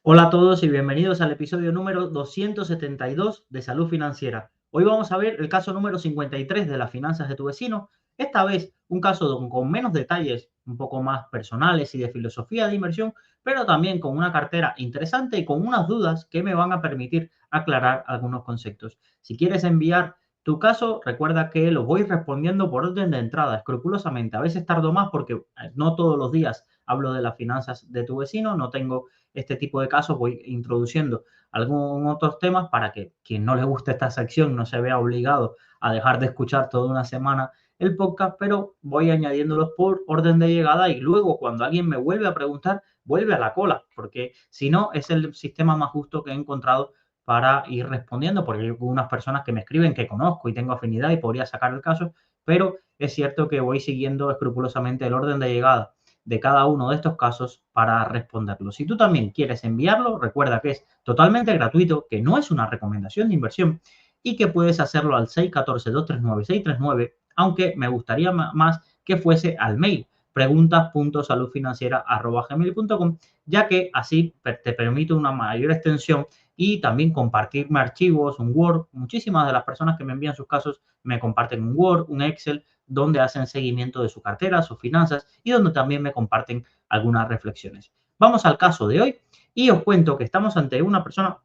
Hola a todos y bienvenidos al episodio número 272 de Salud Financiera. Hoy vamos a ver el caso número 53 de las finanzas de tu vecino. Esta vez un caso con menos detalles, un poco más personales y de filosofía de inversión, pero también con una cartera interesante y con unas dudas que me van a permitir aclarar algunos conceptos. Si quieres enviar tu caso, recuerda que lo voy respondiendo por orden de entrada, escrupulosamente. A veces tardo más porque no todos los días hablo de las finanzas de tu vecino, no tengo este tipo de casos, voy introduciendo algunos otros temas para que quien no le guste esta sección no se vea obligado a dejar de escuchar toda una semana el podcast, pero voy añadiéndolos por orden de llegada y luego cuando alguien me vuelve a preguntar, vuelve a la cola, porque si no es el sistema más justo que he encontrado para ir respondiendo, porque hay algunas personas que me escriben que conozco y tengo afinidad y podría sacar el caso, pero es cierto que voy siguiendo escrupulosamente el orden de llegada de cada uno de estos casos para responderlo. Si tú también quieres enviarlo, recuerda que es totalmente gratuito, que no es una recomendación de inversión y que puedes hacerlo al 614-239-639, aunque me gustaría más que fuese al mail preguntas.saludfinanciera@gmail.com, ya que así te permite una mayor extensión y también compartirme archivos, un Word. Muchísimas de las personas que me envían sus casos me comparten un Word, un Excel, donde hacen seguimiento de su cartera, sus finanzas y donde también me comparten algunas reflexiones. Vamos al caso de hoy y os cuento que estamos ante una persona.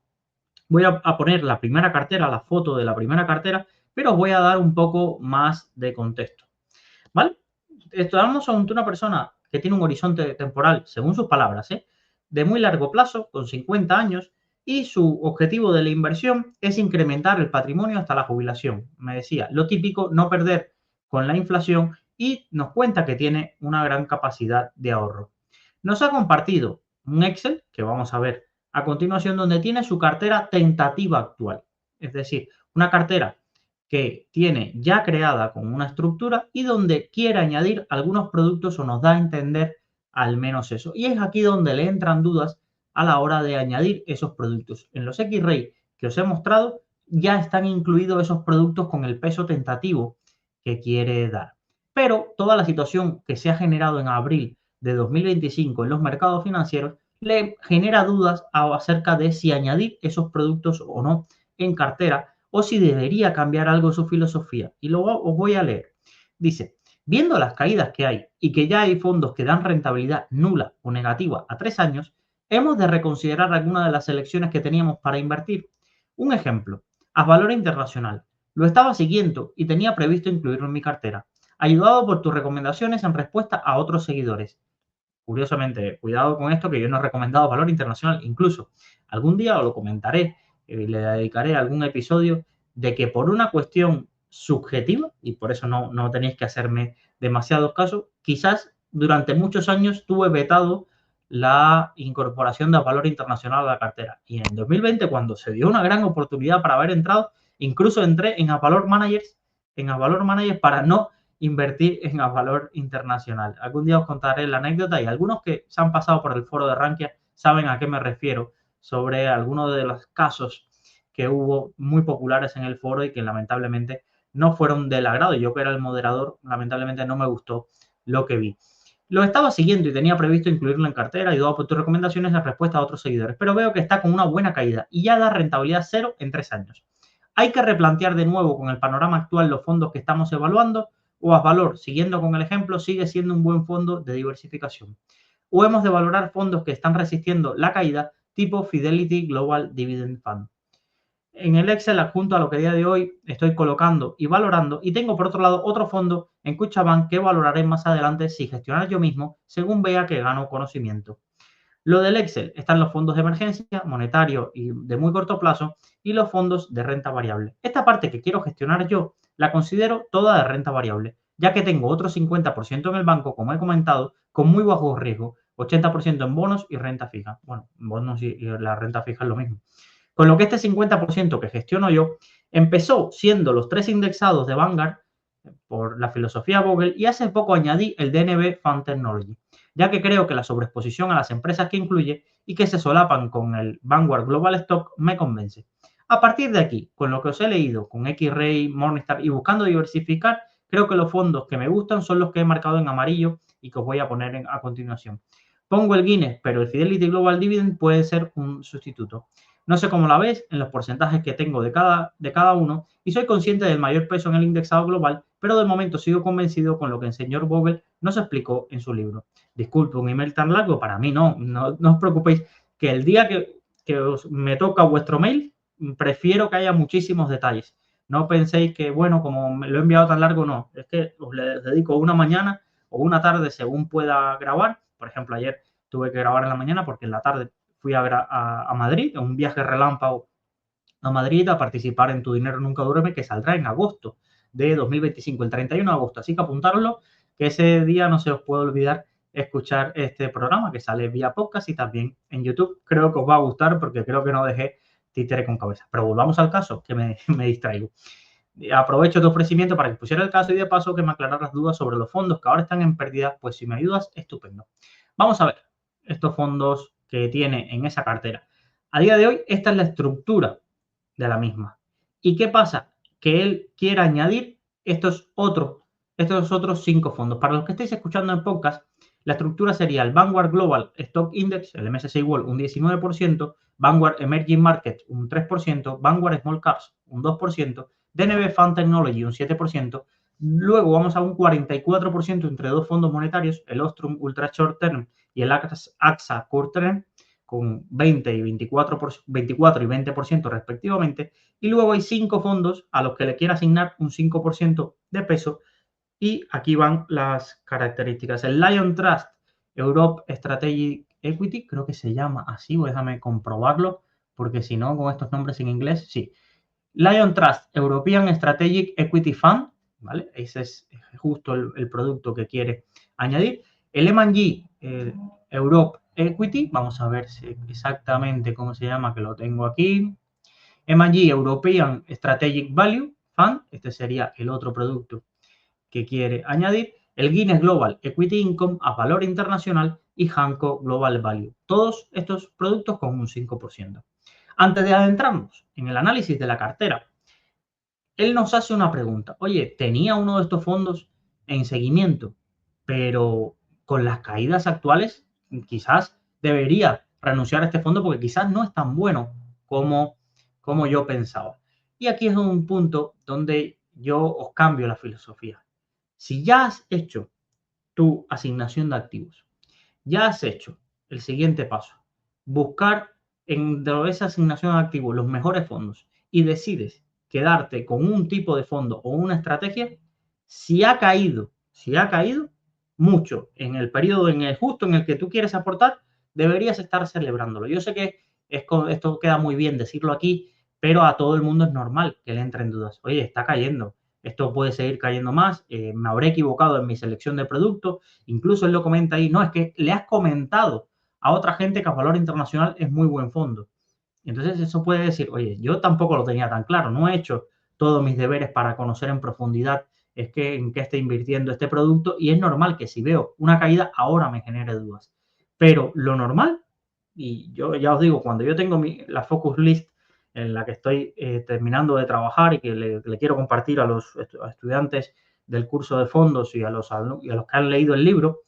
Voy a poner la primera cartera, la foto de la primera cartera, pero os voy a dar un poco más de contexto, ¿vale? Estamos ante una persona que tiene un horizonte temporal, según sus palabras, de muy largo plazo, con 50 años, y su objetivo de la inversión es incrementar el patrimonio hasta la jubilación. Me decía, lo típico, no perder con la inflación, y nos cuenta que tiene una gran capacidad de ahorro. Nos ha compartido un Excel, que vamos a ver a continuación, donde tiene su cartera tentativa actual. Es decir, una cartera que tiene ya creada con una estructura y donde quiere añadir algunos productos o nos da a entender al menos eso. Y es aquí donde le entran dudas a la hora de añadir esos productos. En los X-Ray que os he mostrado ya están incluidos esos productos con el peso tentativo que quiere dar. Pero toda la situación que se ha generado en abril de 2025 en los mercados financieros le genera dudas acerca de si añadir esos productos o no en cartera o si debería cambiar algo su filosofía. Y luego os voy a leer. Dice, viendo las caídas que hay y que ya hay fondos que dan rentabilidad nula o negativa a 3 años, hemos de reconsiderar algunas de las selecciones que teníamos para invertir. Un ejemplo, Asvalor Internacional. Lo estaba siguiendo y tenía previsto incluirlo en mi cartera, ayudado por tus recomendaciones en respuesta a otros seguidores. Curiosamente, cuidado con esto, que yo no he recomendado Valor Internacional. Incluso algún día os lo comentaré, le dedicaré algún episodio de que por una cuestión subjetiva, y por eso no tenéis que hacerme demasiados casos, quizás durante muchos años tuve vetado la incorporación de Valor Internacional a la cartera. Y en 2020, cuando se dio una gran oportunidad para haber entrado, incluso entré en Avalor Managers, para no invertir en Asvalor Internacional. Algún día os contaré la anécdota y algunos que se han pasado por el foro de Rankia saben a qué me refiero sobre algunos de los casos que hubo muy populares en el foro y que lamentablemente no fueron del agrado. Yo, que era el moderador, lamentablemente no me gustó lo que vi. Lo estaba siguiendo y tenía previsto incluirlo en cartera, ayudado por tus recomendaciones en respuesta a otros seguidores, pero veo que está con una buena caída y ya da rentabilidad cero en 3 años. Hay que replantear de nuevo con el panorama actual los fondos que estamos evaluando, o Asvalor, siguiendo con el ejemplo, sigue siendo un buen fondo de diversificación. O hemos de valorar fondos que están resistiendo la caída, tipo Fidelity Global Dividend Fund. En el Excel adjunto a lo que a día de hoy estoy colocando y valorando, y tengo por otro lado otro fondo en Cuchabank que valoraré más adelante si gestionar yo mismo, según vea que gano conocimiento. Lo del Excel están los fondos de emergencia, monetario y de muy corto plazo, y los fondos de renta variable. Esta parte que quiero gestionar yo la considero toda de renta variable, ya que tengo otro 50% en el banco, como he comentado, con muy bajo riesgo, 80% en bonos y renta fija. Bueno, bonos y la renta fija es lo mismo. Con lo que este 50% que gestiono yo empezó siendo los 3 indexados de Vanguard por la filosofía Vogel, y hace poco añadí el DNB Fund Technology, ya que creo que la sobreexposición a las empresas que incluye y que se solapan con el Vanguard Global Stock me convence. A partir de aquí, con lo que os he leído, con X-Ray, Morningstar y buscando diversificar, creo que los fondos que me gustan son los que he marcado en amarillo y que os voy a poner a continuación. Pongo el Guinness, pero el Fidelity Global Dividend puede ser un sustituto. No sé cómo la ves en los porcentajes que tengo de cada uno y soy consciente del mayor peso en el indexado global, pero de momento sigo convencido con lo que el señor Bogle nos explicó en su libro. Disculpe un email tan largo, para mí no os preocupéis, que el día que me toca vuestro mail, prefiero que haya muchísimos detalles. No penséis que, bueno, como me lo he enviado tan largo, no. Es que os le dedico una mañana o una tarde según pueda grabar. Por ejemplo, ayer tuve que grabar en la mañana porque en la tarde fui a Madrid, a un viaje relámpago a Madrid a participar en Tu Dinero Nunca Duerme, que saldrá en agosto de 2025, el 31 de agosto. Así que apuntároslo, que ese día no se os puede olvidar escuchar este programa que sale vía podcast y también en YouTube. Creo que os va a gustar porque creo que no dejé títere con cabeza. Pero volvamos al caso, que me distraigo. Aprovecho tu ofrecimiento para que pusiera el caso y de paso que me aclararas las dudas sobre los fondos que ahora están en pérdida, pues si me ayudas, estupendo. Vamos a ver estos fondos que tiene en esa cartera. A día de hoy, esta es la estructura de la misma. ¿Y qué pasa? Que él quiere añadir estos otros 5 fondos. Para los que estéis escuchando en podcast, la estructura sería el Vanguard Global Stock Index, el MSCI World, un 19%, Vanguard Emerging Markets, un 3%, Vanguard Small Caps, un 2%, DNB Fund Technology, un 7%. Luego vamos a un 44% entre dos fondos monetarios, el Ostrom Ultra Short Term y el AXA Core Term, con 20 y 24 y 20% respectivamente. Y luego hay 5 fondos a los que le quiere asignar un 5% de peso. Y aquí van las características. El Lion Trust Europe Strategic Equity, creo que se llama así, déjame comprobarlo, porque si no, con estos nombres en inglés, sí. Lion Trust European Strategic Equity Fund, ¿vale? Ese es justo el producto que quiere añadir. El M&G Europe Equity, vamos a ver exactamente cómo se llama, que lo tengo aquí. M&G European Strategic Value Fund, este sería el otro producto que quiere añadir. El Guinness Global Equity Income a valor internacional y Hanco Global Value. Todos estos productos con un 5%. Antes de adentrarnos en el análisis de la cartera, él nos hace una pregunta. Oye, tenía uno de estos fondos en seguimiento, pero con las caídas actuales quizás debería renunciar a este fondo porque quizás no es tan bueno como yo pensaba. Y aquí es un punto donde yo os cambio la filosofía. Si ya has hecho tu asignación de activos, ya has hecho el siguiente paso, buscar dentro de esa asignación de activos los mejores fondos y decides quedarte con un tipo de fondo o una estrategia, si ha caído mucho en el periodo justo en el que tú quieres aportar, deberías estar celebrándolo. Yo sé que esto queda muy bien decirlo aquí, pero a todo el mundo es normal que le entren dudas. Oye, está cayendo, esto puede seguir cayendo más, me habré equivocado en mi selección de productos. Incluso él lo comenta ahí, no, es que le has comentado a otra gente que a valor internacional es muy buen fondo. Entonces eso puede decir, oye, yo tampoco lo tenía tan claro, no he hecho todos mis deberes para conocer en profundidad en qué está invirtiendo este producto y es normal que si veo una caída ahora me genere dudas. Pero lo normal, y yo ya os digo, cuando yo tengo la focus list en la que estoy terminando de trabajar y que le quiero compartir a los estudiantes del curso de fondos y a los que han leído el libro,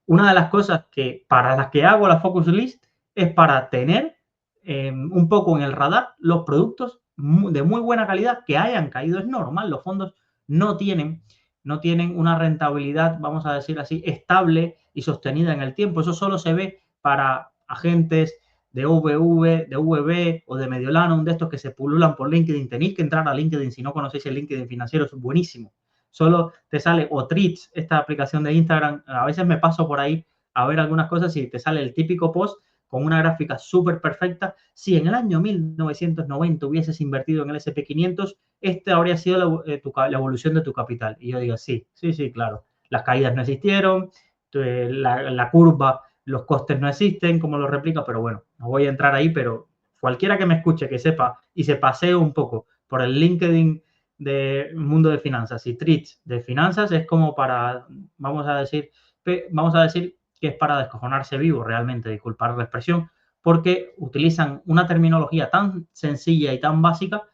una de las cosas para las que hago la focus list es para tener un poco en el radar los productos de muy buena calidad que hayan caído. Es normal, los fondos no tienen una rentabilidad, vamos a decir así, estable y sostenida en el tiempo. Eso solo se ve para agentes de VB o de Mediolanum, de estos que se pululan por LinkedIn. Tenéis que entrar a LinkedIn si no conocéis el LinkedIn financiero, es buenísimo. Solo te sale o Threads, esta aplicación de Instagram. A veces me paso por ahí a ver algunas cosas y te sale el típico post con una gráfica súper perfecta. Si en el año 1990 hubieses invertido en el S&P 500, este habría sido la evolución de tu capital. Y yo digo, sí, claro. Las caídas no existieron, la curva, los costes no existen, como lo replica, pero bueno, no voy a entrar ahí, pero cualquiera que me escuche, que sepa y se pasee un poco por el LinkedIn de mundo de finanzas y Threads de finanzas, es como para, vamos a decir que es para descojonarse vivo realmente, disculpar la expresión, porque utilizan una terminología tan sencilla y tan básica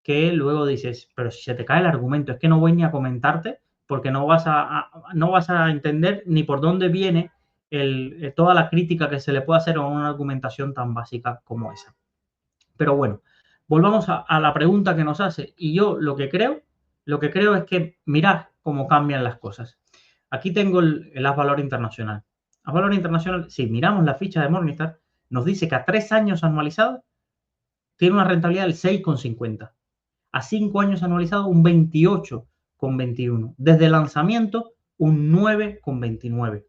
que luego dices, pero si se te cae el argumento, es que no voy ni a comentarte porque no vas a entender ni por dónde viene toda la crítica que se le puede hacer a una argumentación tan básica como esa. Pero bueno, volvamos a la pregunta que nos hace. Y yo lo que creo es que mirad cómo cambian las cosas. Aquí tengo el As Valor Internacional. As Valor Internacional, si miramos la ficha de Morningstar, nos dice que a 3 años anualizado tiene una rentabilidad del 6,50. A 5 años anualizado un 28,21. Desde el lanzamiento un 9,29.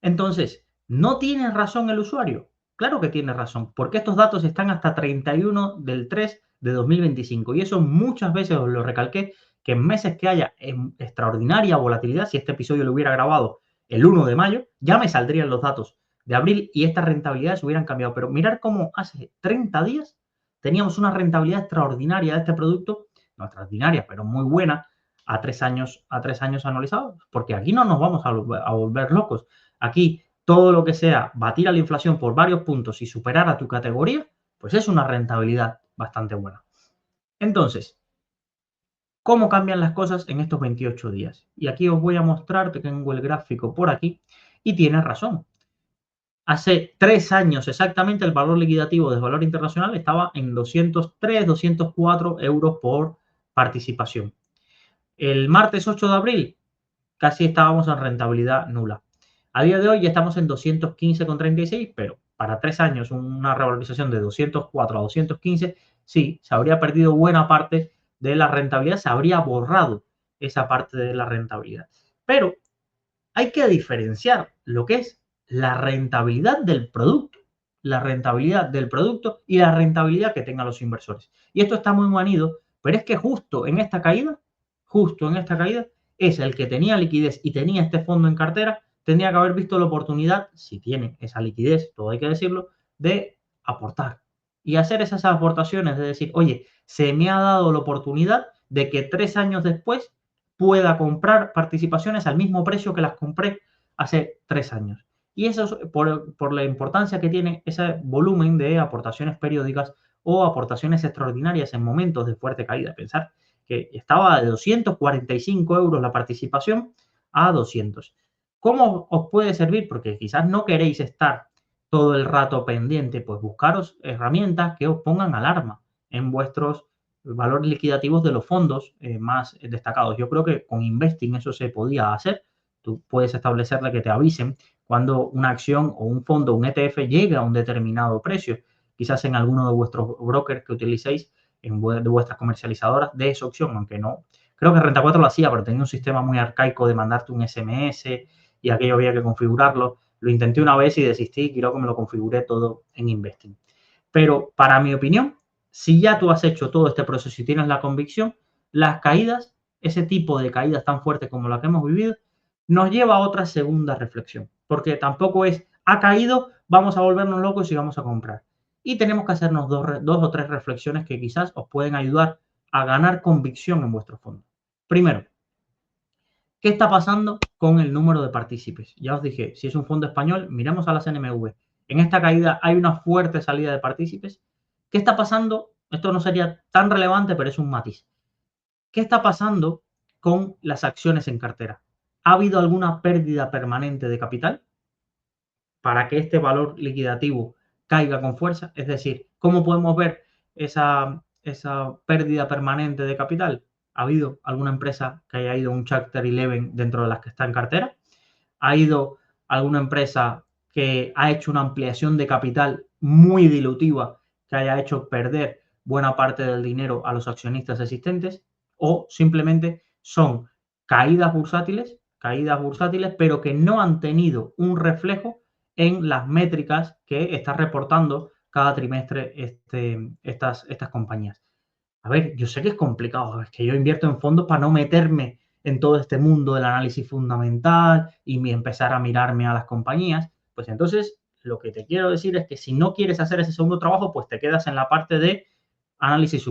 Entonces, ¿no tiene razón el usuario? Claro que tiene razón, porque estos datos están hasta 31 del 3 de 2025 y eso muchas veces os lo recalqué, que en meses que haya extraordinaria volatilidad, si este episodio lo hubiera grabado el 1 de mayo, ya me saldrían los datos de abril y estas rentabilidades hubieran cambiado. Pero mirar cómo hace 30 días teníamos una rentabilidad extraordinaria de este producto, no extraordinaria, pero muy buena, a 3 años anualizados, porque aquí no nos vamos a volver locos. Aquí todo lo que sea batir a la inflación por varios puntos y superar a tu categoría, pues es una rentabilidad bastante buena. Entonces, ¿cómo cambian las cosas en estos 28 días? Y aquí os voy a mostrar, que tengo el gráfico por aquí, y tienes razón. Hace 3 años exactamente el valor liquidativo del valor internacional estaba en 203, 204 euros por participación. El martes 8 de abril casi estábamos en rentabilidad nula. A día de hoy ya estamos en 215,36, pero para 3 años una revalorización de 204 a 215, sí, se habría perdido buena parte de la rentabilidad, se habría borrado esa parte de la rentabilidad. Pero hay que diferenciar lo que es la rentabilidad del producto, y la rentabilidad que tengan los inversores. Y esto está muy manido, pero es que justo en esta caída, es el que tenía liquidez y tenía este fondo en cartera, tendría que haber visto la oportunidad, si tiene esa liquidez, todo hay que decirlo, de aportar y hacer esas aportaciones, de decir, oye, se me ha dado la oportunidad de que 3 años después pueda comprar participaciones al mismo precio que las compré hace 3 años. Y eso es por la importancia que tiene ese volumen de aportaciones periódicas o aportaciones extraordinarias en momentos de fuerte caída. Pensar que estaba de 245 euros la participación a 200. ¿Cómo os puede servir? Porque quizás no queréis estar todo el rato pendiente, pues buscaros herramientas que os pongan alarma en vuestros valores liquidativos de los fondos más destacados. Yo creo que con Investing eso se podía hacer. Tú puedes establecerle que te avisen cuando una acción o un fondo, un ETF, llega a un determinado precio. Quizás en alguno de vuestros brokers que utilicéis, de vuestras comercializadoras, de esa opción, aunque no. Creo que Renta 4 lo hacía, pero tenía un sistema muy arcaico de mandarte un SMS y aquello había que configurarlo. Lo intenté una vez y desistí y creo que me lo configuré todo en Investing. Pero para mi opinión, si ya tú has hecho todo este proceso y tienes la convicción, las caídas, ese tipo de caídas tan fuertes como la que hemos vivido, nos lleva a otra segunda reflexión. Porque tampoco es, ha caído, vamos a volvernos locos y vamos a comprar. Y tenemos que hacernos dos o tres reflexiones que quizás os pueden ayudar a ganar convicción en vuestro fondo. Primero, ¿qué está pasando con el número de partícipes? Ya os dije, si es un fondo español, miremos a la CNMV. En esta caída hay una fuerte salida de partícipes. ¿Qué está pasando? Esto no sería tan relevante, pero es un matiz. ¿Qué está pasando con las acciones en cartera? ¿Ha habido alguna pérdida permanente de capital para que este valor liquidativo caiga con fuerza? Es decir, ¿cómo podemos ver esa pérdida permanente de capital? ¿Ha habido alguna empresa que haya ido a un Chapter 11 dentro de las que está en cartera? ¿Ha ido alguna empresa que ha hecho una ampliación de capital muy dilutiva que haya hecho perder buena parte del dinero a los accionistas existentes? ¿O simplemente son caídas bursátiles, pero que no han tenido un reflejo en las métricas que está reportando cada trimestre estas compañías? A ver, yo sé que es complicado, es que yo invierto en fondos para no meterme en todo este mundo del análisis fundamental y empezar a mirarme a las compañías. Pues entonces, lo que te quiero decir es que si no quieres hacer ese segundo trabajo, pues te quedas en la parte de análisis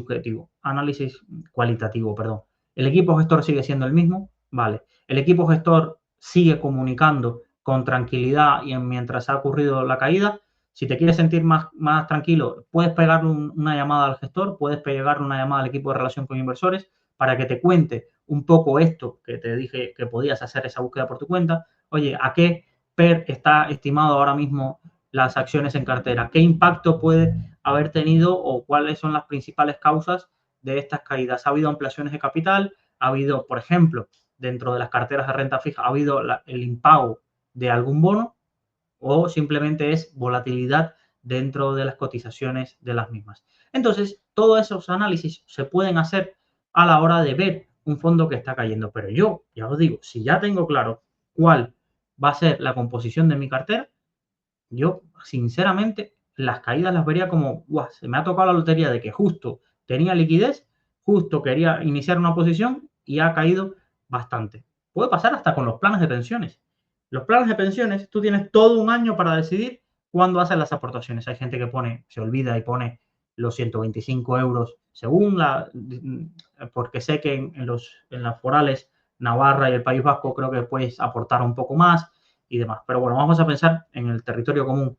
cualitativo, perdón. El equipo gestor sigue siendo el mismo, vale. El equipo gestor sigue comunicando con tranquilidad y mientras ha ocurrido la caída. Si te quieres sentir más tranquilo, puedes pegarle una llamada al gestor, puedes pegarle una llamada al equipo de relación con inversores para que te cuente un poco esto que te dije que podías hacer esa búsqueda por tu cuenta. Oye, ¿a qué PER está estimado ahora mismo las acciones en cartera? ¿Qué impacto puede haber tenido o cuáles son las principales causas de estas caídas? ¿Ha habido ampliaciones de capital? ¿Ha habido, por ejemplo, dentro de las carteras de renta fija, ha habido el impago de algún bono o simplemente es volatilidad dentro de las cotizaciones de las mismas? Entonces, todos esos análisis se pueden hacer a la hora de ver un fondo que está cayendo. Pero yo, ya os digo, si ya tengo claro cuál va a ser la composición de mi cartera, yo, sinceramente, las caídas las vería como, ¡guau! Se me ha tocado la lotería de que justo tenía liquidez, justo quería iniciar una posición y ha caído bastante. Puede pasar hasta con los planes de pensiones. Los planes de pensiones, tú tienes todo un año para decidir cuándo haces las aportaciones. Hay gente que pone, se olvida y pone los 125 euros según porque sé que en las forales Navarra y el País Vasco creo que puedes aportar un poco más y demás. Pero bueno, vamos a pensar en el territorio común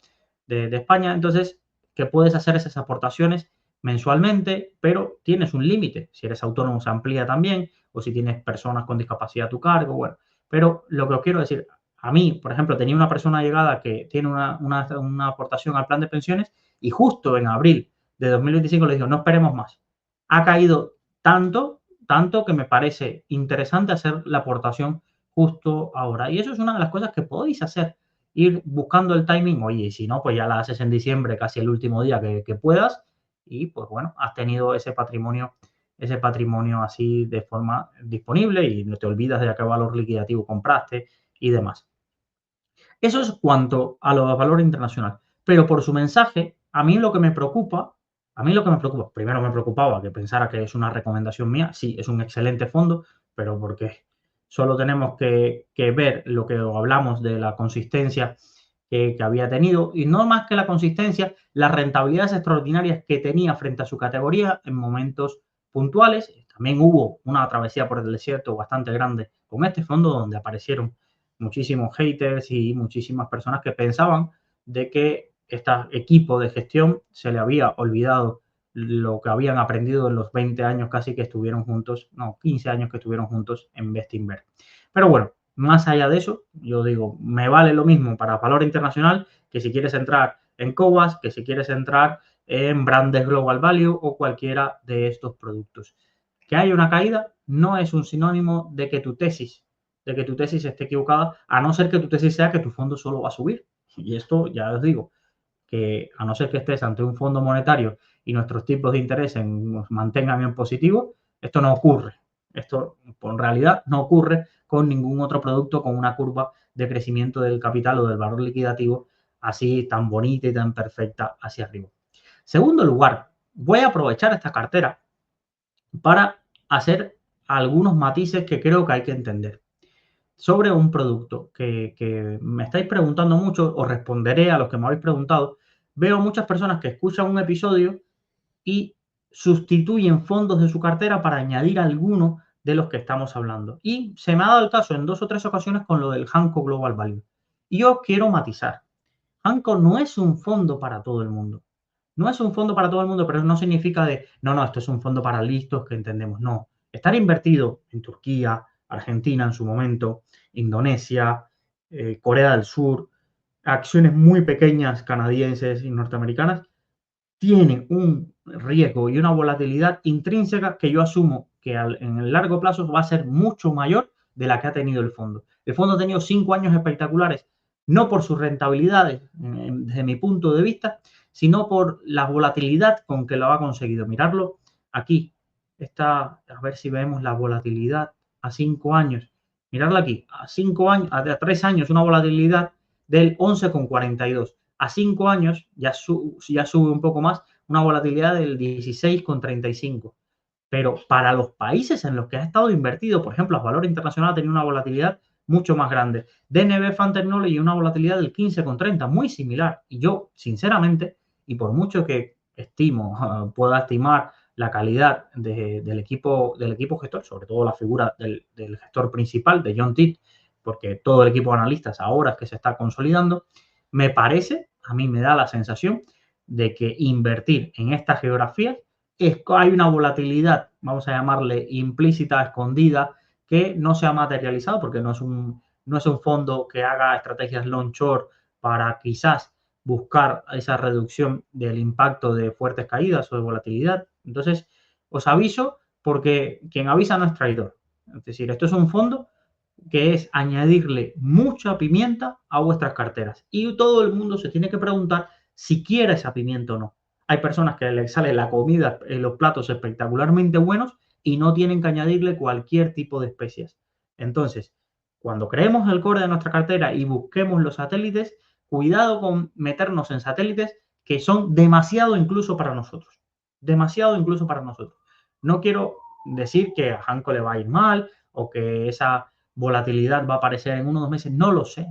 de España, entonces, que puedes hacer esas aportaciones mensualmente, pero tienes un límite. Si eres autónomo se amplía también, o si tienes personas con discapacidad a tu cargo, bueno. Pero lo que os quiero decir, a mí, por ejemplo, tenía una persona llegada que tiene una aportación al plan de pensiones y justo en abril de 2025 le dijo, no esperemos más. Ha caído tanto que me parece interesante hacer la aportación justo ahora. Y eso es una de las cosas que podéis hacer, ir buscando el timing. Oye, y si no, pues ya la haces en diciembre, casi el último día que puedas. Y pues bueno, has tenido ese patrimonio así de forma disponible y no te olvidas de a qué valor liquidativo compraste y demás. Eso es cuanto a los valores internacionales. Pero por su mensaje, primero me preocupaba que pensara que es una recomendación mía. Sí, es un excelente fondo, pero porque solo tenemos que ver lo que hablamos de la consistencia que había tenido y no más que la consistencia, las rentabilidades extraordinarias que tenía frente a su categoría en momentos puntuales. También hubo una travesía por el desierto bastante grande con este fondo donde aparecieron muchísimos haters y muchísimas personas que pensaban de que este equipo de gestión se le había olvidado lo que habían aprendido en los 20 años casi que estuvieron juntos, no, 15 años que estuvieron juntos en Bestinver. Pero bueno, más allá de eso, yo digo, me vale lo mismo para valor internacional que si quieres entrar en Cobas, que si quieres entrar en Brandes Global Value o cualquiera de estos productos. Que haya una caída no es un sinónimo de que tu tesis esté equivocada, a no ser que tu tesis sea que tu fondo solo va a subir. Y esto ya os digo, que a no ser que estés ante un fondo monetario y nuestros tipos de interés nos mantengan en positivo, esto no ocurre. Esto en realidad no ocurre con ningún otro producto con una curva de crecimiento del capital o del valor liquidativo así tan bonita y tan perfecta hacia arriba. Segundo lugar, voy a aprovechar esta cartera para hacer algunos matices que creo que hay que entender sobre un producto que me estáis preguntando mucho, os responderé a los que me habéis preguntado. Veo muchas personas que escuchan un episodio y sustituyen fondos de su cartera para añadir alguno de los que estamos hablando. Y se me ha dado el caso en 2 o 3 ocasiones con lo del Hanco Global Value. Y yo quiero matizar. Hanco no es un fondo para todo el mundo. No es un fondo para todo el mundo, pero no significa no, esto es un fondo para listos que entendemos. No. Estar invertido en Turquía, Argentina en su momento, Indonesia, Corea del Sur, acciones muy pequeñas canadienses y norteamericanas, tiene un riesgo y una volatilidad intrínseca que yo asumo que en el largo plazo va a ser mucho mayor de la que ha tenido el fondo. El fondo ha tenido 5 años espectaculares, no por sus rentabilidades, desde mi punto de vista, sino por la volatilidad con que lo ha conseguido. Mirarlo aquí, a ver si vemos la volatilidad a 5 años. Mirarla aquí, a 5 años, a 3 años, una volatilidad del 11,42. A 5 años ya sube un poco más, una volatilidad del 16,35. Pero para los países en los que ha estado invertido, por ejemplo, a valor internacional, ha tenido una volatilidad mucho más grande. DNB Fan Technology, una volatilidad del 15,30, muy similar. Y yo, sinceramente, y por mucho que pueda estimar la calidad del equipo gestor, sobre todo la figura del gestor principal, de John Titt, porque todo el equipo de analistas ahora es que se está consolidando, me parece, a mí me da la sensación de que invertir en esta geografía hay una volatilidad, vamos a llamarle implícita, escondida, que no se ha materializado porque no es un no es un fondo que haga estrategias long short para quizás buscar esa reducción del impacto de fuertes caídas o de volatilidad. Entonces, os aviso porque quien avisa no es traidor. Es decir, esto es un fondo que es añadirle mucha pimienta a vuestras carteras. Y todo el mundo se tiene que preguntar si quiere esa pimienta o no. Hay personas que les sale la comida en los platos espectacularmente buenos y no tienen que añadirle cualquier tipo de especias. Entonces, cuando creemos el core de nuestra cartera y busquemos los satélites, cuidado con meternos en satélites que son demasiado incluso para nosotros. Demasiado incluso para nosotros. No quiero decir que a Hanco le va a ir mal o que esa volatilidad va a aparecer en 1 o 2 meses. No lo sé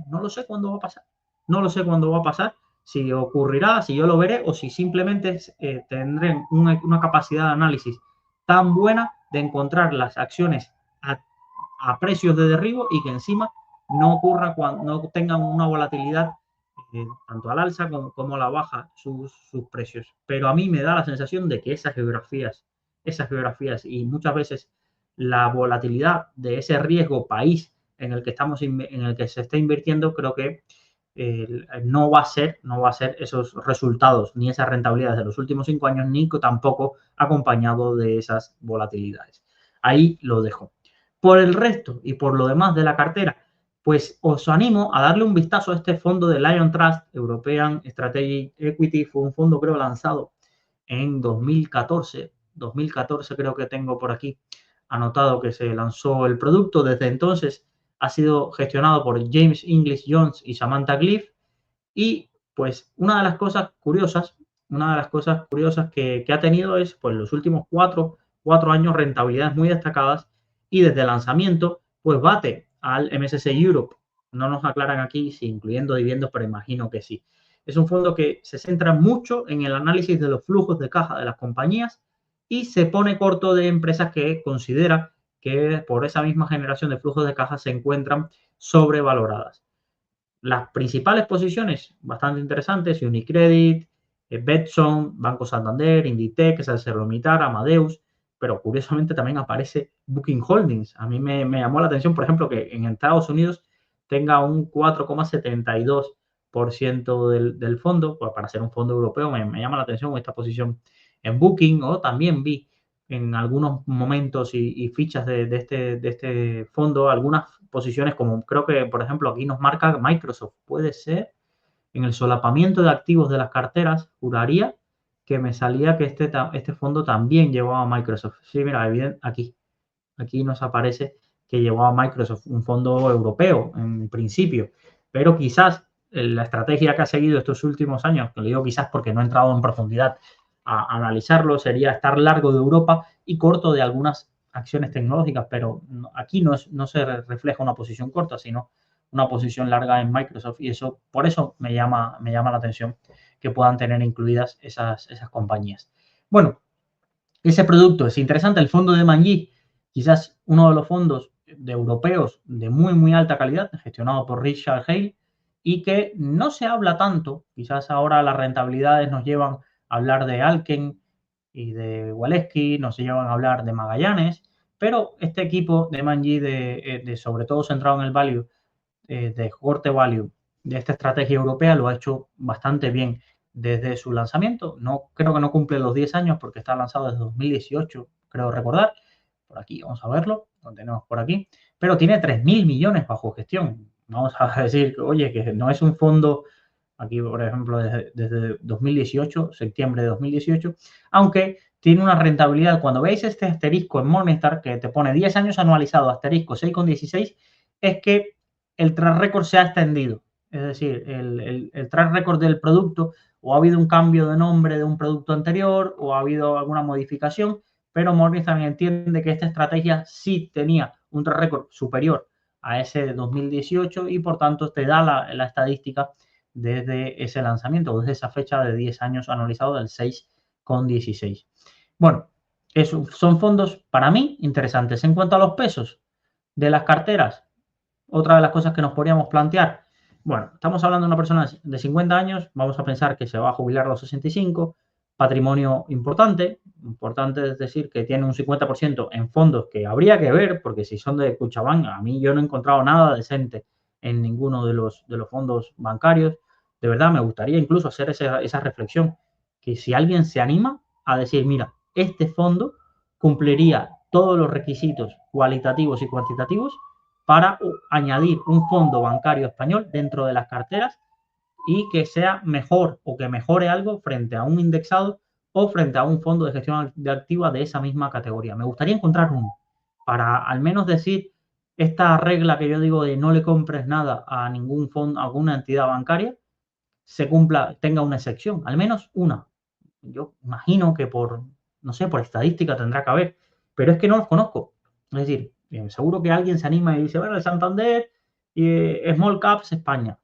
cuándo va a pasar. No lo sé cuándo va a pasar, si ocurrirá, si yo lo veré o si simplemente tendré una capacidad de análisis tan buena de encontrar las acciones a precios de derribo y que encima no ocurra cuando no tengan una volatilidad tanto al alza como a la baja sus precios. Pero a mí me da la sensación de que esas geografías y muchas veces la volatilidad de ese riesgo país en el que en el que se está invirtiendo, creo que no va a ser esos resultados ni esas rentabilidades de los últimos 5 años, ni tampoco acompañado de esas volatilidades. Ahí lo dejo. Por el resto y por lo demás de la cartera, pues os animo a darle un vistazo a este fondo de Lion Trust, European Strategic Equity. Fue un fondo, creo, lanzado en 2014. 2014 creo que tengo por aquí anotado que se lanzó el producto. Desde entonces ha sido gestionado por James English Jones y Samantha Gliff. Y pues una de las cosas curiosas que ha tenido es pues los últimos cuatro años rentabilidades muy destacadas y desde el lanzamiento pues bate al MSCI Europe. No nos aclaran aquí si incluyendo dividendos, pero imagino que sí. Es un fondo que se centra mucho en el análisis de los flujos de caja de las compañías y se pone corto de empresas que considera que por esa misma generación de flujos de caja se encuentran sobrevaloradas. Las principales posiciones, bastante interesantes, Unicredit, Betson, Banco Santander, Inditex, ArcelorMittal, Amadeus, pero curiosamente también aparece Booking Holdings. A mí me llamó la atención, por ejemplo, que en Estados Unidos tenga un 4,72% del fondo, pues para ser un fondo europeo me llama la atención esta posición en Booking, o también vi en algunos momentos y fichas de este fondo algunas posiciones como creo que, por ejemplo, aquí nos marca Microsoft. Puede ser en el solapamiento de activos de las carteras, juraría que me salía que este fondo también llevaba a Microsoft. Sí, mira, aquí nos aparece que llevaba a Microsoft, un fondo europeo en principio, pero quizás la estrategia que ha seguido estos últimos años, que le digo quizás porque no he entrado en profundidad a analizarlo, sería estar largo de Europa y corto de algunas acciones tecnológicas, pero aquí no se refleja una posición corta, sino una posición larga en Microsoft y por eso me llama la atención que puedan tener incluidas esas compañías. Bueno, ese producto es interesante, el fondo de Manji, quizás uno de los fondos de europeos de muy, muy alta calidad, gestionado por Richard Hale, y que no se habla tanto. Quizás ahora las rentabilidades nos llevan a hablar de Alken y de Waleski, nos llevan a hablar de Magallanes, pero este equipo de Manji, sobre todo centrado en el value, de corte value, de esta estrategia europea, lo ha hecho bastante bien desde su lanzamiento. Creo que no cumple los 10 años porque está lanzado desde 2018, creo recordar. Por aquí, vamos a verlo, lo tenemos por aquí. Pero tiene 3.000 millones bajo gestión. Vamos a decir, oye, que no es un fondo, aquí por ejemplo, desde 2018, septiembre de 2018, aunque tiene una rentabilidad. Cuando veis este asterisco en Morningstar, que te pone 10 años anualizado, asterisco 6,16, es que el track record se ha extendido. Es decir, el track record del producto, o ha habido un cambio de nombre de un producto anterior, o ha habido alguna modificación, pero Morningstar también entiende que esta estrategia sí tenía un track record superior a ese de 2018 y por tanto te da la estadística desde ese lanzamiento, desde esa fecha de 10 años anualizado del 6,16. Bueno, son fondos para mí interesantes. En cuanto a los pesos de las carteras, otra de las cosas que nos podríamos plantear, bueno, estamos hablando de una persona de 50 años, vamos a pensar que se va a jubilar a los 65, patrimonio importante es decir, que tiene un 50% en fondos que habría que ver, porque si son de Cuchabán, a mí yo no he encontrado nada decente en ninguno de los fondos bancarios. De verdad, me gustaría incluso hacer esa reflexión, que si alguien se anima a decir, mira, este fondo cumpliría todos los requisitos cualitativos y cuantitativos para añadir un fondo bancario español dentro de las carteras y que sea mejor o que mejore algo frente a un indexado o frente a un fondo de gestión de activos de esa misma categoría. Me gustaría encontrar uno para al menos decir esta regla que yo digo de no le compres nada a ningún fondo, a alguna entidad bancaria, se cumpla, tenga una excepción, al menos una. Yo imagino que no sé, por estadística tendrá que haber, pero es que no los conozco. Es decir, seguro que alguien se anima y dice, bueno, el Santander y Small Caps España.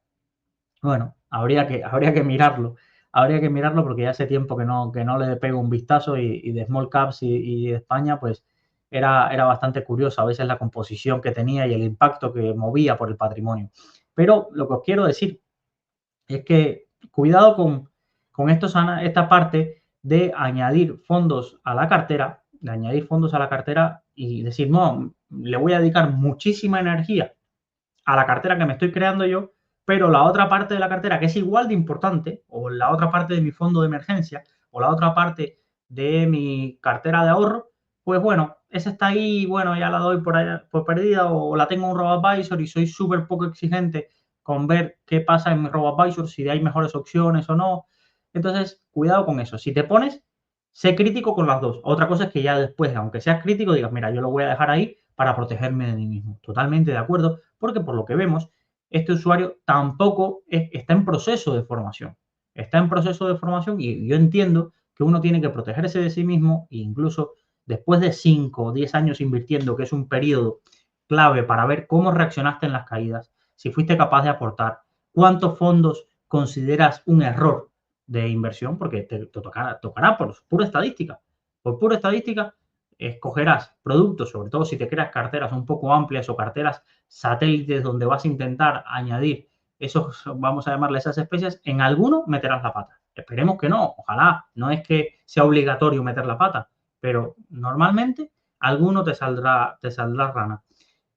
Bueno, habría que mirarlo. Habría que mirarlo porque ya hace tiempo que no le pego un vistazo y de Small Caps y de España, pues era bastante curioso a veces la composición que tenía y el impacto que movía por el patrimonio. Pero lo que os quiero decir es que cuidado con esta parte de añadir fondos a la cartera, de añadir fondos a la cartera y decir, no, le voy a dedicar muchísima energía a la cartera que me estoy creando yo, pero la otra parte de la cartera que es igual de importante, o la otra parte de mi fondo de emergencia, o la otra parte de mi cartera de ahorro, pues bueno, esa está ahí, bueno, ya la doy por perdida, o la tengo en un robo-advisor y soy súper poco exigente con ver qué pasa en mi robo-advisor, si hay mejores opciones o no. Entonces, cuidado con eso. Si te pones, sé crítico con las dos. Otra cosa es que ya después, aunque seas crítico, digas, mira, yo lo voy a dejar ahí para protegerme de mí mismo. Totalmente de acuerdo, porque por lo que vemos, este usuario tampoco está en proceso de formación. Está en proceso de formación y yo entiendo que uno tiene que protegerse de sí mismo e incluso después de 5 o 10 años invirtiendo, que es un periodo clave para ver cómo reaccionaste en las caídas, si fuiste capaz de aportar, cuántos fondos consideras un error de inversión, porque te tocará por pura estadística. Por pura estadística, escogerás productos, sobre todo si te creas carteras un poco amplias o carteras satélites donde vas a intentar añadir esos, vamos a llamarle esas especies, en alguno meterás la pata. Esperemos que no, ojalá, no es que sea obligatorio meter la pata, pero normalmente alguno te saldrá rana.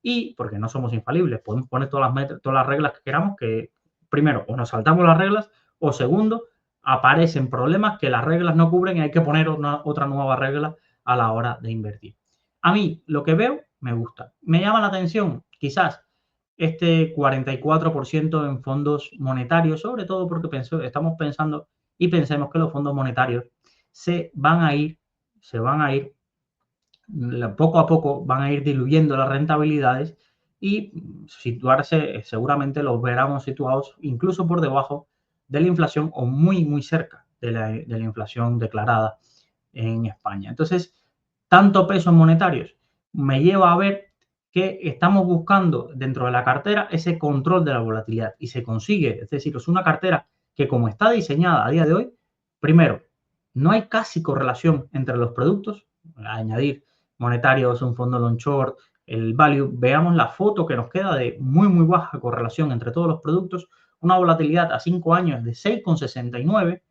Y porque no somos infalibles, podemos poner todas las reglas que queramos, que primero o nos saltamos las reglas o segundo aparecen problemas que las reglas no cubren y hay que poner otra nueva regla a la hora de invertir. A mí lo que veo me gusta. Me llama la atención quizás este 44% en fondos monetarios, sobre todo porque estamos pensando y pensemos que los fondos monetarios se van a ir poco a poco van a ir diluyendo las rentabilidades y situarse, seguramente los veremos situados incluso por debajo de la inflación o muy, muy cerca de la inflación declarada en España. Entonces, tanto pesos monetarios me lleva a ver que estamos buscando dentro de la cartera ese control de la volatilidad y se consigue, es decir, es una cartera que como está diseñada a día de hoy, primero, no hay casi correlación entre los productos, añadir monetarios, un fondo long short, el value, veamos la foto que nos queda de muy, muy baja correlación entre todos los productos, una volatilidad a 5 años de 6,69,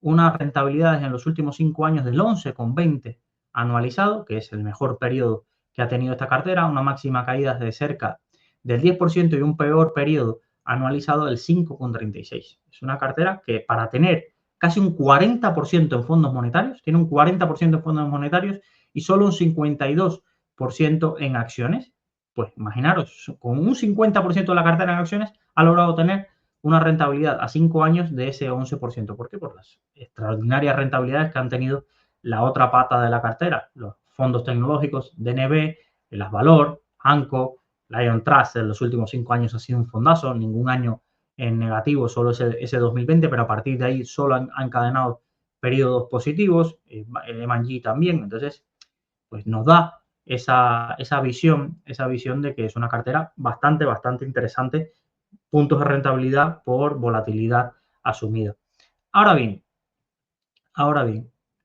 unas rentabilidades en los últimos 5 años del 11,20 anualizado, que es el mejor periodo que ha tenido esta cartera, una máxima caída de cerca del 10% y un peor periodo anualizado del 5,36. Es una cartera que para tener casi un 40% en fondos monetarios, tiene un 40% en fondos monetarios y solo un 52% en acciones, pues imaginaros, con un 50% de la cartera en acciones ha logrado tener una rentabilidad a 5 años de ese 11%. ¿Por qué? Por las extraordinarias rentabilidades que han tenido la otra pata de la cartera, los fondos tecnológicos, DNB, las Valor, Anco, Lion Trust en los últimos 5 años ha sido un fondazo, ningún año en negativo, solo ese 2020, pero a partir de ahí solo han encadenado periodos positivos, M&G también, entonces pues nos da esa visión de que es una cartera bastante, bastante interesante, puntos de rentabilidad por volatilidad asumida. Ahora bien,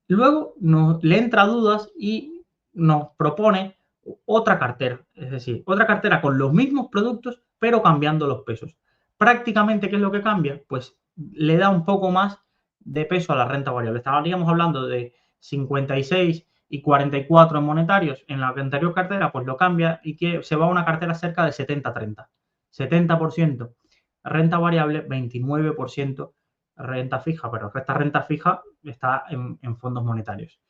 luego le entra dudas y nos propone otra cartera, es decir, otra cartera con los mismos productos, pero cambiando los pesos. Prácticamente, ¿qué es lo que cambia? Pues le da un poco más de peso a la renta variable. Estaríamos hablando de 56 y 44 en monetarios. En la anterior cartera, pues lo cambia y que se va a una cartera cerca de 70-30. 70% renta variable, 29% renta fija, pero esta renta fija está en fondos monetarios.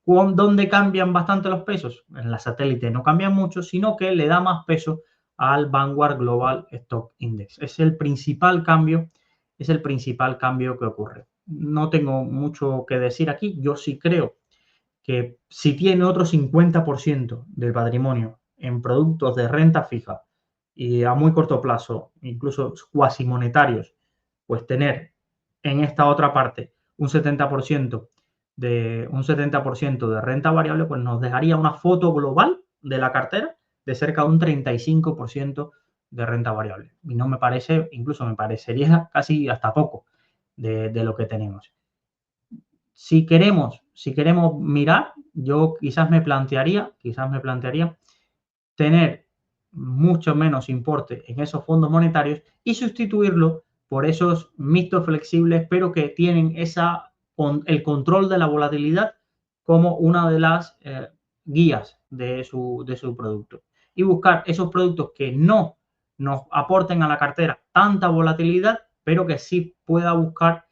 ¿Dónde cambian bastante los pesos? En la satélite no cambian mucho, sino que le da más peso al Vanguard Global Stock Index. Es el principal cambio que ocurre. No tengo mucho que decir aquí. Yo sí creo que si tiene otro 50% del patrimonio en productos de renta fija y a muy corto plazo, incluso cuasi monetarios, pues tener en esta otra parte un 70% de renta variable, pues nos dejaría una foto global de la cartera de cerca de un 35% de renta variable. Y no me parece, incluso me parecería casi hasta poco de lo que tenemos. Si queremos mirar, yo quizás me plantearía tener mucho menos importe en esos fondos monetarios y sustituirlo por esos mixtos flexibles, pero que tienen el control de la volatilidad como una de las guías de su producto. Y buscar esos productos que no nos aporten a la cartera tanta volatilidad, pero que sí pueda buscar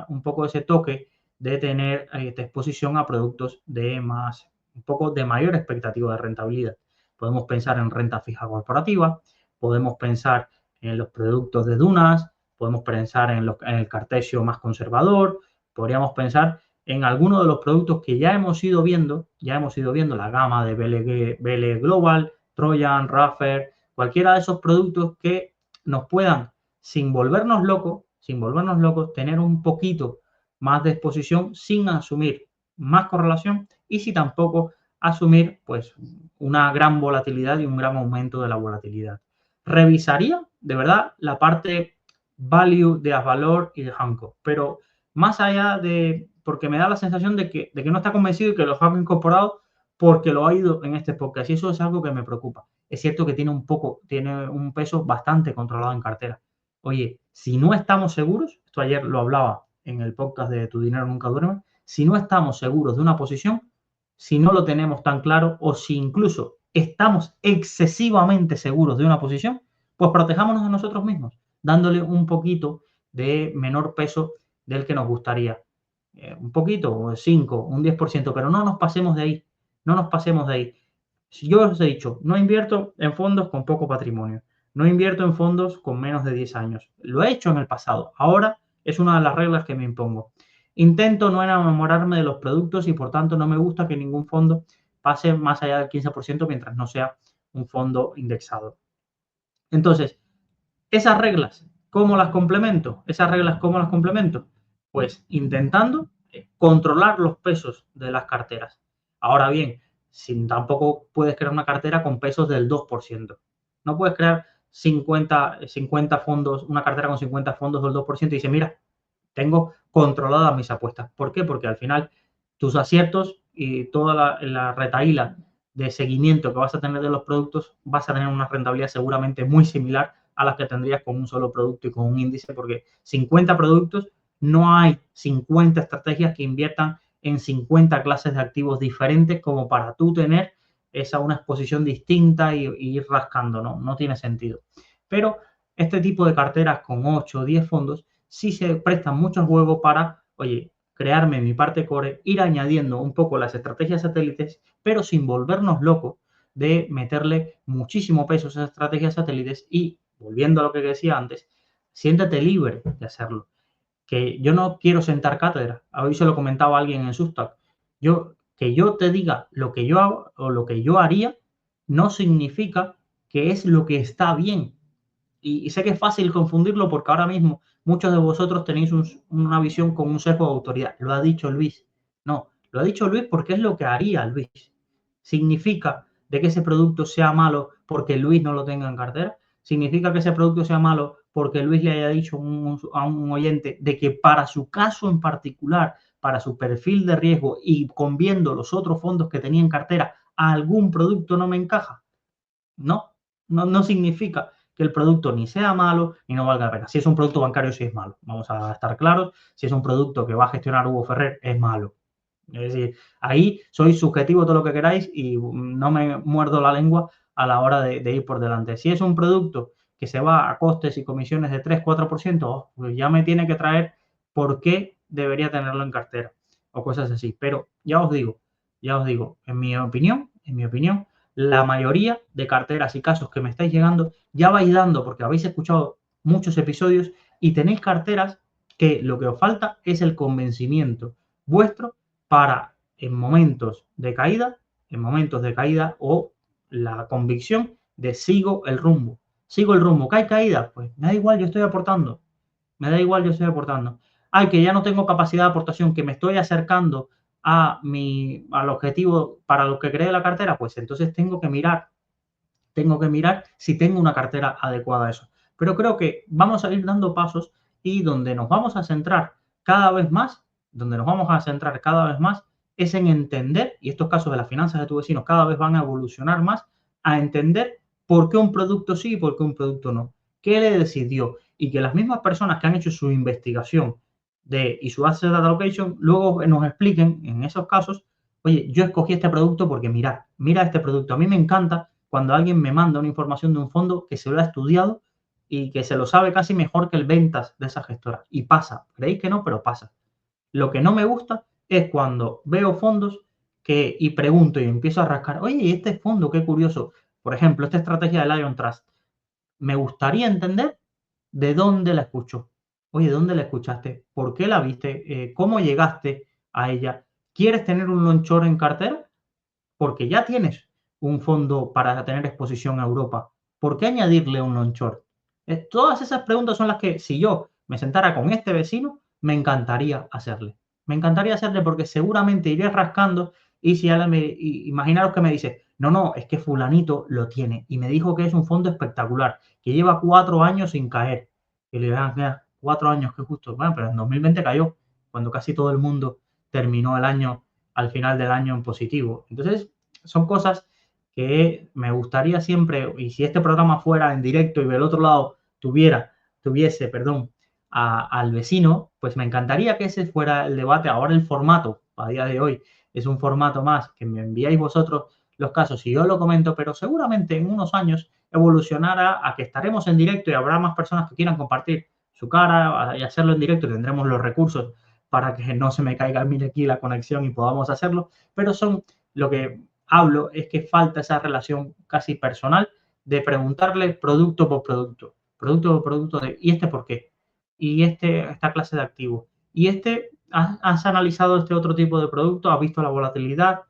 un poco ese toque de tener exposición a productos un poco de mayor expectativa de rentabilidad. Podemos pensar en renta fija corporativa, podemos pensar en los productos de Dunas, podemos pensar en el Cartesio más conservador, podríamos pensar en algunos de los productos que ya hemos ido viendo, la gama de BL Global, Trojan, Raffer, cualquiera de esos productos que nos puedan, sin volvernos locos, tener un poquito más de exposición sin asumir más correlación y si tampoco asumir pues una gran volatilidad y un gran aumento de la volatilidad. Revisaría de verdad la parte value de Asvalor y de Hancock, pero más allá de, porque me da la sensación de que no está convencido y que los ha incorporado porque lo ha ido en este podcast y eso es algo que me preocupa. Es cierto que tiene un peso bastante controlado en cartera. Oye, si no estamos seguros, esto ayer lo hablaba en el podcast de Tu Dinero Nunca Duerme, si no estamos seguros de una posición, si no lo tenemos tan claro o si incluso estamos excesivamente seguros de una posición, pues protejámonos a nosotros mismos, dándole un poquito de menor peso del que nos gustaría. Un poquito, 5, un 10%, pero no nos pasemos de ahí. No nos pasemos de ahí. Si yo os he dicho, no invierto en fondos con poco patrimonio. No invierto en fondos con menos de 10 años. Lo he hecho en el pasado. Ahora es una de las reglas que me impongo. Intento no enamorarme de los productos y por tanto no me gusta que ningún fondo pase más allá del 15% mientras no sea un fondo indexado. Entonces, esas reglas, ¿cómo las complemento? Pues intentando controlar los pesos de las carteras. Ahora bien, tampoco puedes crear una cartera con pesos del 2%. No puedes crear 50 fondos, una cartera con 50 fondos del 2% y dices, mira, tengo controladas mis apuestas. ¿Por qué? Porque al final tus aciertos y toda la retahíla de seguimiento que vas a tener de los productos, vas a tener una rentabilidad seguramente muy similar a las que tendrías con un solo producto y con un índice, porque 50 productos, no hay 50 estrategias que inviertan en 50 clases de activos diferentes como para tú tener una exposición distinta y ir rascando, no tiene sentido. Pero este tipo de carteras con 8 o 10 fondos sí se prestan mucho juego para, oye, crearme mi parte core, ir añadiendo un poco las estrategias satélites, pero sin volvernos locos de meterle muchísimo peso a esas estrategias satélites y, volviendo a lo que decía antes, siéntate libre de hacerlo. Que yo no quiero sentar cátedra. Hoy se lo comentaba alguien en Substack. Que yo te diga lo que yo hago o lo que yo haría no significa que es lo que está bien. Y sé que es fácil confundirlo porque ahora mismo muchos de vosotros tenéis una visión con un sesgo de autoridad. Lo ha dicho Luis. No, lo ha dicho Luis porque es lo que haría Luis. ¿Significa de que ese producto sea malo porque Luis no lo tenga en cartera? ¿Significa que ese producto sea malo porque Luis le haya dicho a un oyente de que para su caso en particular, para su perfil de riesgo y con viendo los otros fondos que tenía en cartera, algún producto no me encaja? No significa que el producto ni sea malo ni no valga la pena. Si es un producto bancario, sí es malo. Vamos a estar claros. Si es un producto que va a gestionar Hugo Ferrer, es malo. Es decir, ahí soy subjetivo todo lo que queráis y no me muerdo la lengua a la hora de ir por delante. Si es un producto que se va a costes y comisiones de 3-4%, pues ya me tiene que traer por qué debería tenerlo en cartera o cosas así. Pero ya os digo, en mi opinión, la mayoría de carteras y casos que me estáis llegando ya vais dando, porque habéis escuchado muchos episodios y tenéis carteras que lo que os falta es el convencimiento vuestro para en momentos de caída o la convicción de sigo el rumbo. Sigo el rumbo. ¿Que hay caída? Pues me da igual, yo estoy aportando. Me da igual, yo estoy aportando. Ay, que ya no tengo capacidad de aportación, que me estoy acercando al objetivo para lo que creé la cartera, pues entonces tengo que mirar si tengo una cartera adecuada a eso. Pero creo que vamos a ir dando pasos y donde nos vamos a centrar cada vez más, es en entender, y estos casos de las finanzas de tu vecino cada vez van a evolucionar más, a entender por qué un producto sí y por qué un producto no. ¿Qué le decidió? Y que las mismas personas que han hecho su investigación y su asset allocation luego nos expliquen en esos casos, oye, yo escogí este producto porque mira este producto. A mí me encanta cuando alguien me manda una información de un fondo que se lo ha estudiado y que se lo sabe casi mejor que el ventas de esa gestora. Y pasa, creéis que no, pero pasa. Lo que no me gusta es cuando veo fondos y pregunto y empiezo a rascar, oye, ¿y este fondo qué curioso? Por ejemplo, esta estrategia de Lion Trust. Me gustaría entender de dónde la escuchó. Oye, ¿dónde la escuchaste? ¿Por qué la viste? ¿Cómo llegaste a ella? ¿Quieres tener un long short en cartera? Porque ya tienes un fondo para tener exposición a Europa. ¿Por qué añadirle un long short? Todas esas preguntas son las que, si yo me sentara con este vecino, me encantaría hacerle. Me encantaría hacerle porque seguramente iré rascando y si imaginaros que me dice, no, es que fulanito lo tiene y me dijo que es un fondo espectacular, que lleva 4 años sin caer. Y le digo, mira, 4 años, qué justo. Bueno, pero en 2020 cayó, cuando casi todo el mundo terminó el año al final del año en positivo. Entonces, son cosas que me gustaría siempre, y si este programa fuera en directo y del otro lado tuviese, al vecino, pues me encantaría que ese fuera el debate. Ahora el formato, a día de hoy, es un formato más que me enviáis vosotros los casos y yo lo comento, pero seguramente en unos años evolucionará a que estaremos en directo y habrá más personas que quieran compartir su cara y hacerlo en directo y tendremos los recursos para que no se me caiga mire aquí la conexión y podamos hacerlo, pero lo que hablo es que falta esa relación casi personal de preguntarle producto por producto ¿y este por qué? ¿Y esta clase de activo? ¿Y has analizado este otro tipo de producto? ¿Has visto la volatilidad?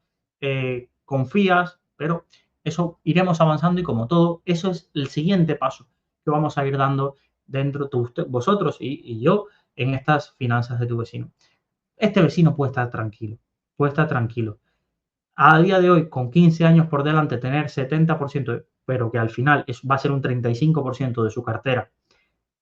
¿Confías? Pero eso iremos avanzando y como todo, eso es el siguiente paso que vamos a ir dando dentro vosotros y yo en estas finanzas de tu vecino. Este vecino puede estar tranquilo. A día de hoy, con 15 años por delante, tener 70%, pero que al final va a ser un 35% de su cartera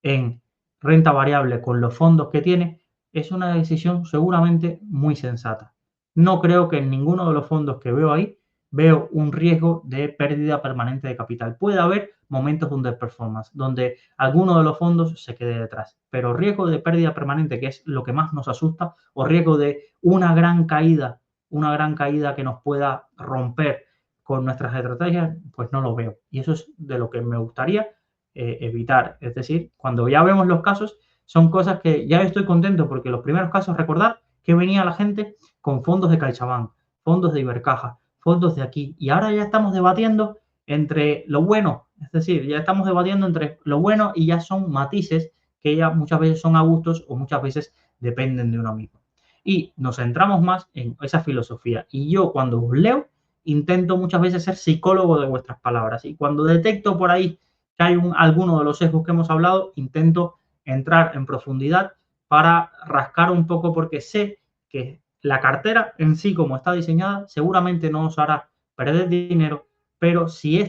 en renta variable con los fondos que tiene, es una decisión seguramente muy sensata. No creo que en ninguno de los fondos que veo ahí veo un riesgo de pérdida permanente de capital. Puede haber momentos de underperformance, donde alguno de los fondos se quede detrás, pero riesgo de pérdida permanente, que es lo que más nos asusta, o riesgo de una gran caída que nos pueda romper con nuestras estrategias, pues no lo veo. Y eso es de lo que me gustaría evitar. Es decir, cuando ya vemos los casos, son cosas que ya estoy contento porque los primeros casos, recordar que venía la gente con fondos de CaixaBank, fondos de Ibercaja, fondos de aquí, y ahora ya estamos debatiendo entre lo bueno, es decir, ya estamos debatiendo entre lo bueno y ya son matices que ya muchas veces son a gustos o muchas veces dependen de uno mismo. Y nos centramos más en esa filosofía. Y yo cuando os leo, intento muchas veces ser psicólogo de vuestras palabras. Y cuando detecto por ahí que hay alguno de los sesgos que hemos hablado, intento entrar en profundidad para rascar un poco porque sé que la cartera en sí, como está diseñada, seguramente no os hará perder dinero, pero si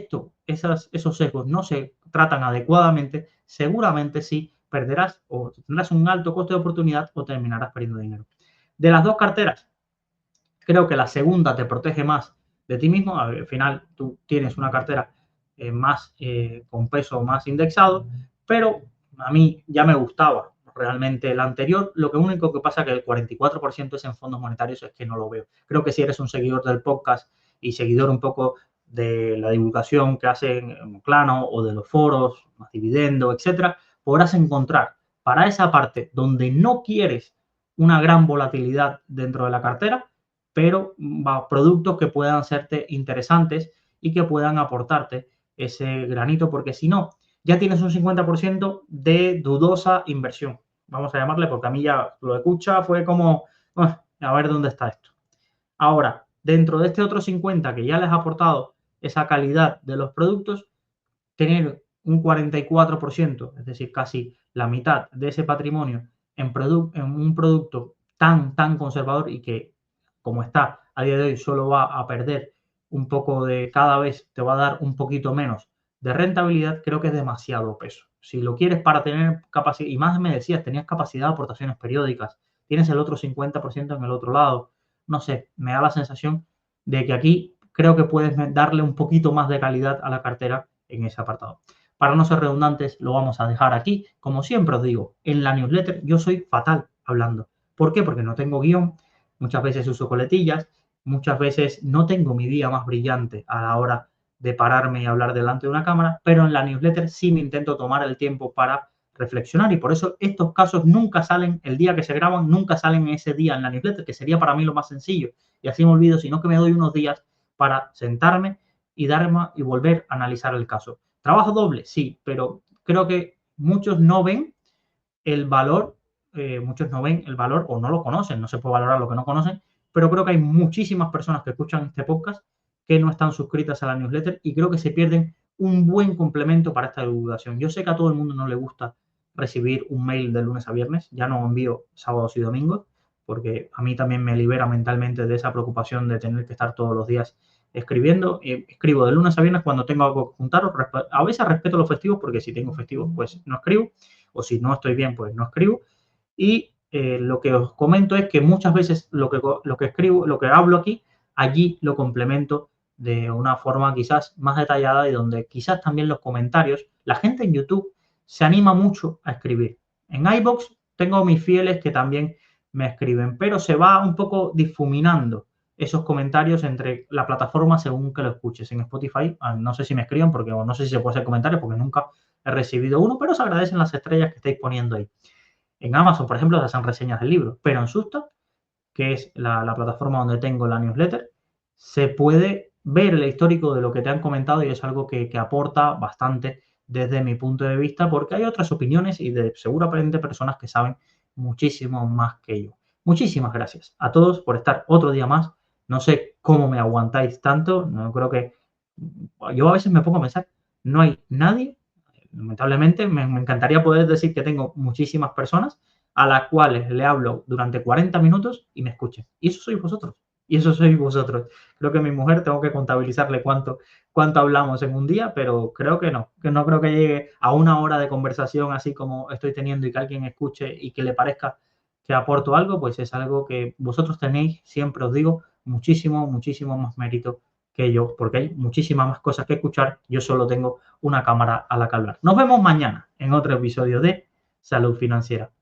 esos sesgos no se tratan adecuadamente, seguramente sí perderás o tendrás un alto coste de oportunidad o terminarás perdiendo dinero. De las dos carteras, creo que la segunda te protege más de ti mismo. Al final, tú tienes una cartera más con peso más indexado, pero a mí ya me gustaba realmente el anterior. Lo único que pasa es que el 44% es en fondos monetarios, es que no lo veo. Creo que si eres un seguidor del podcast y seguidor un poco de la divulgación que hacen en Clano o de los foros, más dividendo, etcétera, podrás encontrar para esa parte donde no quieres una gran volatilidad dentro de la cartera, pero productos que puedan hacerte interesantes y que puedan aportarte ese granito, porque si no, ya tienes un 50% de dudosa inversión. Vamos a llamarle, porque a mí ya lo de Kucha fue como, a ver dónde está esto. Ahora, dentro de este otro 50 que ya les ha aportado esa calidad de los productos, tener un 44%, es decir, casi la mitad de ese patrimonio en un producto tan conservador y que, como está a día de hoy, solo va a perder un poco de cada vez, te va a dar un poquito menos de rentabilidad, creo que es demasiado peso. Si lo quieres para tener capacidad, y más me decías, tenías capacidad de aportaciones periódicas, tienes el otro 50% en el otro lado, no sé, me da la sensación de que aquí creo que puedes darle un poquito más de calidad a la cartera en ese apartado. Para no ser redundantes, lo vamos a dejar aquí. Como siempre os digo, en la newsletter yo soy fatal hablando. ¿Por qué? Porque no tengo guión, muchas veces uso coletillas, muchas veces no tengo mi día más brillante a la hora de pararme y hablar delante de una cámara, pero en la newsletter sí me intento tomar el tiempo para reflexionar y por eso estos casos nunca salen el día que se graban, nunca salen ese día en la newsletter, que sería para mí lo más sencillo. Y así me olvido, sino que me doy unos días para sentarme y volver a analizar el caso. ¿Trabajo doble? Sí, pero creo que muchos no ven el valor, o no lo conocen, no se puede valorar lo que no conocen, pero creo que hay muchísimas personas que escuchan este podcast que no están suscritas a la newsletter y creo que se pierden un buen complemento para esta divulgación. Yo sé que a todo el mundo no le gusta recibir un mail de lunes a viernes, ya no envío sábados y domingos, porque a mí también me libera mentalmente de esa preocupación de tener que estar todos los días escribiendo. Escribo de lunes a viernes cuando tengo algo que juntar. A veces respeto los festivos porque si tengo festivos pues no escribo, o si no estoy bien pues no escribo. Y lo que os comento es que muchas veces lo que escribo, lo que hablo aquí, allí lo complemento de una forma quizás más detallada y donde quizás también los comentarios, la gente en YouTube se anima mucho a escribir. En iVoox tengo mis fieles que también me escriben, pero se va un poco difuminando esos comentarios entre la plataforma según que lo escuches. En Spotify, no sé si me escriben porque o no sé si se puede hacer comentarios porque nunca he recibido uno, pero os agradecen las estrellas que estáis poniendo ahí. En Amazon, por ejemplo, se hacen reseñas del libro, pero en Substack, que es la plataforma donde tengo la newsletter, se puede ver el histórico de lo que te han comentado y es algo que aporta bastante desde mi punto de vista porque hay otras opiniones y de seguramente personas que saben muchísimo más que yo. Muchísimas gracias a todos por estar otro día más. No sé cómo me aguantáis tanto, no creo que... Yo a veces me pongo a pensar, no hay nadie, lamentablemente, me encantaría poder decir que tengo muchísimas personas a las cuales le hablo durante 40 minutos y me escuchen. Y eso sois vosotros. Y eso sois vosotros. Creo que a mi mujer tengo que contabilizarle cuánto hablamos en un día, pero creo que no creo que llegue a una hora de conversación así como estoy teniendo y que alguien escuche y que le parezca que aporto algo, pues es algo que vosotros tenéis, siempre os digo, muchísimo más mérito que yo, porque hay muchísimas más cosas que escuchar, yo solo tengo una cámara a la que hablar. Nos vemos mañana en otro episodio de Salud Financiera.